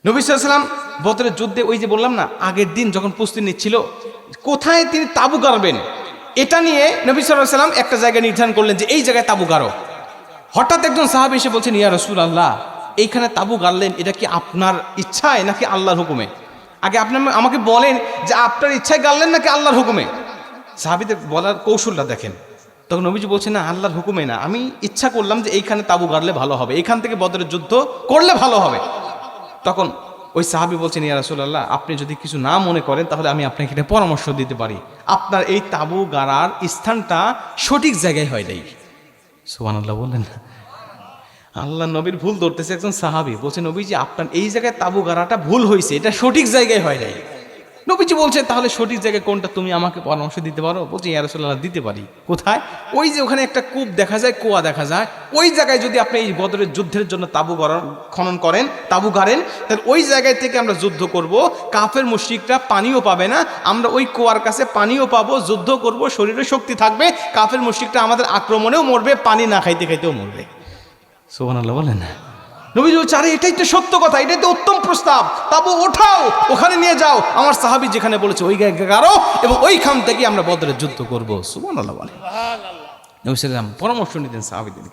নবী সাল্লাল্লাহু আলাইহি ওয়াসাল্লাম বদরের যুদ্ধে ওই যে বললাম না, আগের দিন যখন প্রস্তুতি নিচ্ছিল কোথায় তিনি তাবু গাড়বেন, এটা নিয়ে নবী সাল্লাল্লাহু আলাইহি ওয়াসাল্লাম একটা জায়গা নির্ধারণ করলেন যে এই জায়গায় তাবু গাড়ো। হঠাৎ একজন সাহাবী এসে বলছেন, ইয়া রাসূলুল্লাহ, এইখানে তাবু গাড়লেন, এটা কি আপনার ইচ্ছায় নাকি আল্লাহর হুকুমে? আগে আপনি আমাকে বলেন যে আপনার ইচ্ছায় গাড়লেন নাকি আল্লাহর হুকুমে। সাহাবীদের বলার কৌশলটা দেখেন। তখন নবীজি বলছেন, না, আল্লাহর হুকুমে না, আমি ইচ্ছা করলাম যে এইখানে তাবু গাড়লে ভালো হবে, এইখান থেকে বদরের যুদ্ধ করলে ভালো হবে। তখন ওই সাহাবী বলছেন, ইয়া রাসূলুল্লাহ, আপনি যদি কিছু না মনে করেন তাহলে আমি আপনাকে এটা পরামর্শ দিতে পারি, আপনার এই তাবু গাড়ার স্থানটা সঠিক জায়গায় হয় নাই। সুবহানাল্লাহ বললেন না? আল্লাহ নবীর ভুল ধরতেছে একজন সাহাবী, বলছে নবীজি আপনার এই জায়গায় তাবু গাড়াটা ভুল হয়েছে, এটা সঠিক জায়গায় হয় নাই। নবীজি বলছেন, তাহলে সঠিক জায়গায় কোনটা, তুমি আমাকে পরামর্শ দিতে পারো? বলছে, ইয়া রাসূলুল্লাহ, দিতে পারি। কোথায়? ওই যে ওখানে একটা কূপ দেখা যায়, কুয়া দেখা যায়, ওই জায়গায় যদি আপনি এই বদরের যুদ্ধের জন্য তাবু খনন করেন, তাবু গাড়েন, তাহলে ওই জায়গায় থেকে আমরা যুদ্ধ করব, কাফের মুশরিকরা পানিও পাবে না, আমরা ওই কুয়ার কাছে পানিও পাবো, যুদ্ধ করব, শরীরে শক্তি থাকবে, কাফের মুশরিকরা আমাদের আক্রমণেও মরবে, পানি না খাইতে খাইতেও মরবে। সুবহানাল্লাহ বলেন না? নবীজি বলছে, আরে এটাই তো সত্য কথা, এটাই তো উত্তম প্রস্তাব, তাবু ওঠাও, ওখানে নিয়ে যাও, আমার সাহাবী যেখানে বলেছে ওই জায়গায় গাড়ো, এবং ওইখান থেকে আমরা বদরের যুদ্ধ করব। সুবহানাল্লাহ বলেন। নবী সাল্লাল্লাহু আলাইহি ওয়াসাল্লাম পরামর্শ নিতেন সাহাবীদেরকে।